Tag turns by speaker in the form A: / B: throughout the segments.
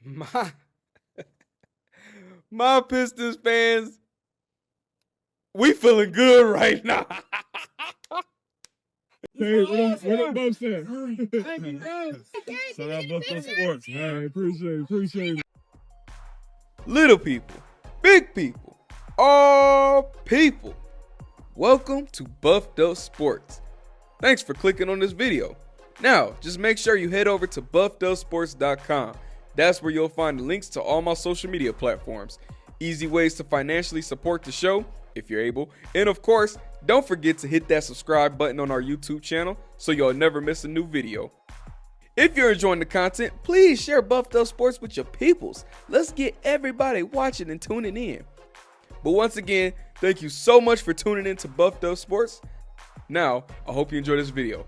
A: My my Pistons fans, we feeling good right now.
B: Hey, what up, Buff said? Shout out Buff Sports, man. Appreciate it.
A: Little people, big people, all people. Welcome to Buffed Up Sports. Thanks for clicking on this video. Now, just make sure you head over to buffedupsports.com. That's where you'll find the links to all my social media platforms, easy ways to financially support the show if you're able, and of course, don't forget to hit that subscribe button on our YouTube channel so you'll never miss a new video. If you're enjoying the content, please share Buffed Up Sports with your peoples. Let's get everybody watching and tuning in. But once again, thank you so much for tuning in to Buffed Up Sports. Now, I hope you enjoy this video.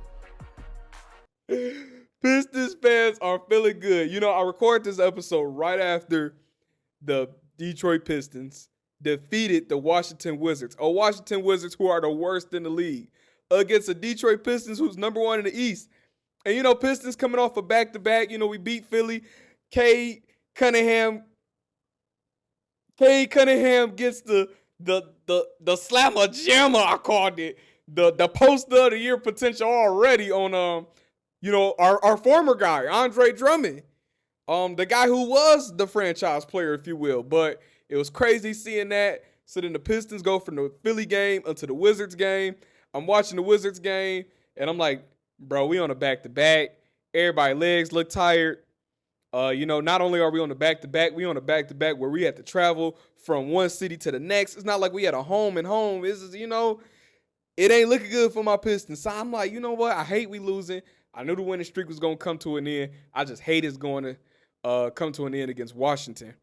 A: Pistons fans are feeling good. You know, I recorded this episode right after the Detroit Pistons defeated the Washington Wizards. Washington Wizards who are the worst in the league against the Detroit Pistons who's number one in the East. And, you know, Pistons coming off a back-to-back. You know, we beat Philly. Cade Cunningham gets the slammer jammer, I called it. The poster of the year potential already on our former guy, Andre Drummond. The guy who was the franchise player, if you will. But it was crazy seeing that. So then the Pistons go from the Philly game into the Wizards game. I'm watching the Wizards game, and I'm like, bro, we on a back-to-back. Everybody's legs look tired. Not only are we on the back-to-back, we on a back-to-back where we had to travel from one city to the next. It's not like we had a home and home. This is, it ain't looking good for my Pistons. So I'm like, you know what? I hate we losing. I knew the winning streak was going to come to an end. I just hate it's going to come to an end against Washington.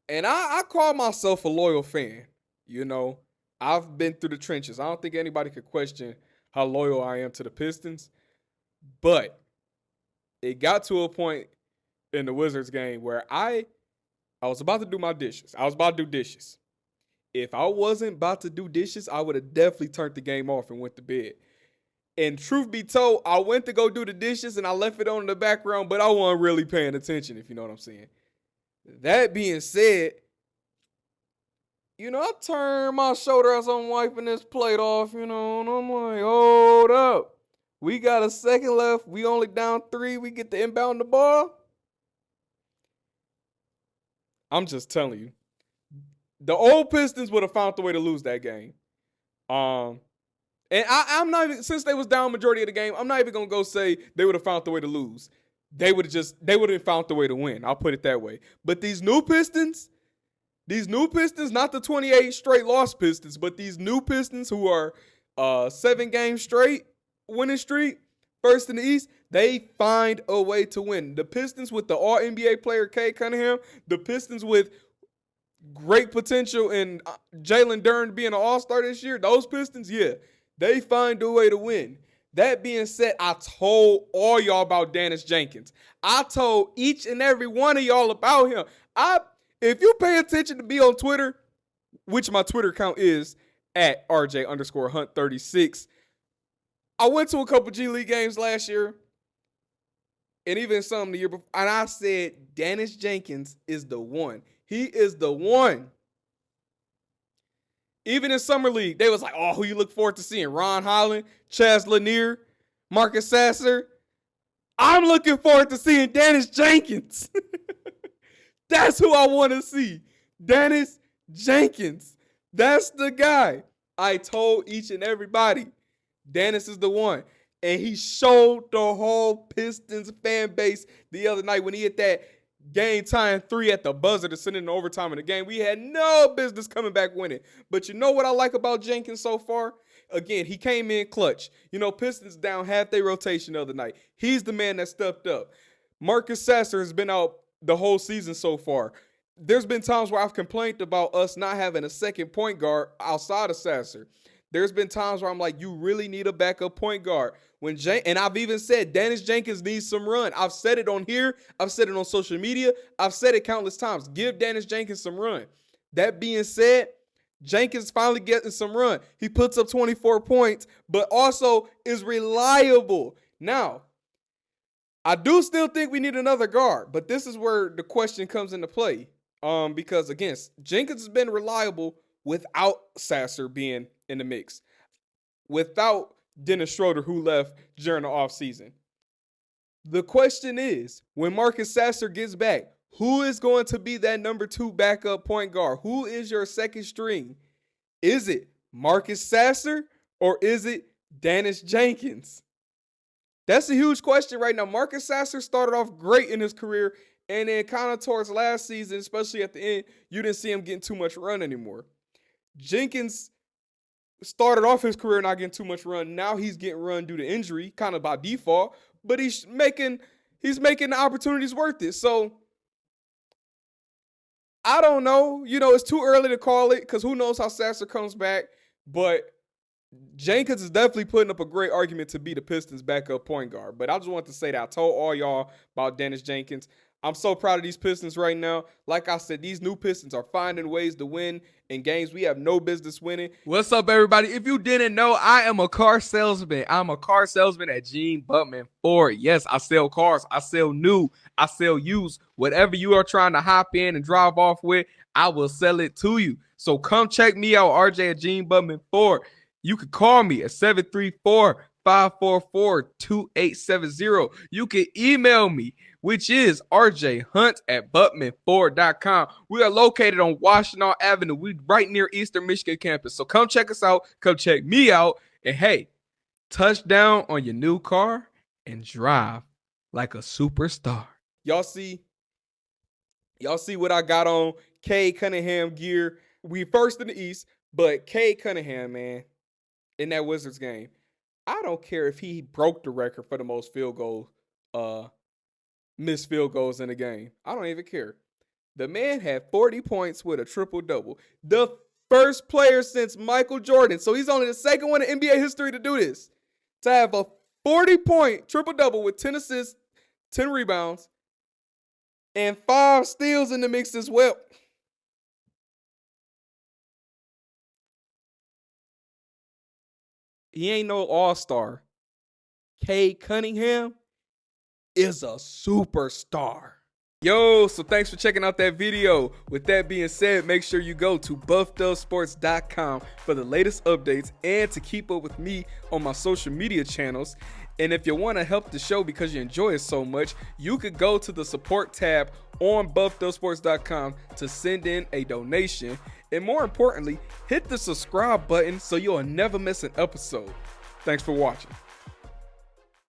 A: And I call myself a loyal fan. You know, I've been through the trenches. I don't think anybody could question how loyal I am to the Pistons. But it got to a point in the Wizards game where I was about to do my dishes. I was about to do dishes. If I wasn't about to do dishes, I would have definitely turned the game off and went to bed. And truth be told, I went to go do the dishes and I left it on in the background, but I wasn't really paying attention, if you know what I'm saying. That being said, I turned my shoulder as I'm wiping this plate off, and I'm like, hold up. We got a second left. We only down 3. We get to inbound the ball. I'm just telling you. The old Pistons would have found the way to lose that game. And I'm not even, since they was down majority of the game, I'm not even going to go say they would have found the way to lose. They would have found the way to win. I'll put it that way. But these new Pistons, not the 28 straight loss Pistons, but these new Pistons who are 7 games straight winning streak, first in the East, they find a way to win. The Pistons with the All-NBA player Cade Cunningham, the Pistons with great potential in Jalen Duren being an all-star this year, those Pistons, yeah, they find a way to win. That being said, I told all y'all about Daniss Jenkins. I told each and every one of y'all about him. If you pay attention to me on Twitter, which my Twitter account is at RJ_Hunt36, I went to a couple G League games last year and even some the year before, and I said Daniss Jenkins is the one. He is the one. Even in Summer League, they was like, oh, who you look forward to seeing? Ron Holland, Chaz Lanier, Marcus Sasser. I'm looking forward to seeing Daniss Jenkins. That's who I want to see. Daniss Jenkins. That's the guy. I told each and everybody, Daniss is the one. And he showed the whole Pistons fan base the other night when he hit that game time 3 at the buzzer to send in overtime in the game. We had no business coming back winning. But you know what I like about Jenkins so far? Again, he came in clutch. Pistons down half their rotation the other night. He's the man that stepped up. Marcus Sasser has been out the whole season so far. There's been times where I've complained about us not having a second point guard outside of Sasser. There's been times where I'm like, you really need a backup point guard. And I've even said Daniss Jenkins needs some run. I've said it on here. I've said it on social media. I've said it countless times. Give Daniss Jenkins some run. That being said, Jenkins finally getting some run. He puts up 24 points, but also is reliable. Now, I do still think we need another guard, but this is where the question comes into play. Because again, Jenkins has been reliable without Sasser being in the mix, without Dennis Schroeder, who left during the offseason. The question is, when Marcus Sasser gets back, who is going to be that number 2 backup point guard? Who is your second string? Is it Marcus Sasser or is it Daniss Jenkins? That's a huge question right now. Marcus Sasser started off great in his career, and then kind of towards last season, especially at the end, you didn't see him getting too much run anymore. Jenkins started off his career not getting too much run. Now he's getting run due to injury, kind of by default, but he's making the opportunities worth it. So I don't know. It's too early to call it because who knows how Sasser comes back. But Jenkins is definitely putting up a great argument to be the Pistons' backup point guard. But I just want to say that I told all y'all about Daniss Jenkins. I'm so proud of these Pistons right now. Like I said, these new Pistons are finding ways to win in games we have no business winning.
C: What's up, everybody? If you didn't know, I am a car salesman. I'm a car salesman at Gene Buttman Ford. Yes, I sell cars. I sell new. I sell used. Whatever you are trying to hop in and drive off with, I will sell it to you. So come check me out, RJ at Gene Buttman Ford. You can call me at 734-544-2870. You can email me, which is rjhunt@buttmanford.com. We are located on Washington Avenue. We right near Eastern Michigan campus. So come check us out. Come check me out. And hey, touchdown on your new car and drive like a superstar.
A: Y'all see what I got on Cade Cunningham gear. We first in the East, but Cade Cunningham, man, in that Wizards game, I don't care if he broke the record for the most missed field goals in a game. I don't even care. The man had 40 points with a triple-double. The first player since Michael Jordan. So he's only the second one in NBA history to do this. To have a 40-point triple-double with 10 assists, 10 rebounds, and 5 steals in the mix as well. He ain't no all-star. Cade Cunningham is a superstar. Yo, so thanks for checking out that video. With that being said, make sure you go to buffdubsports.com for the latest updates and to keep up with me on my social media channels. And if you want to help the show because you enjoy it so much, you could go to the support tab on buffdubsports.com to send in a donation. And more importantly, hit the subscribe button so you'll never miss an episode. Thanks for watching.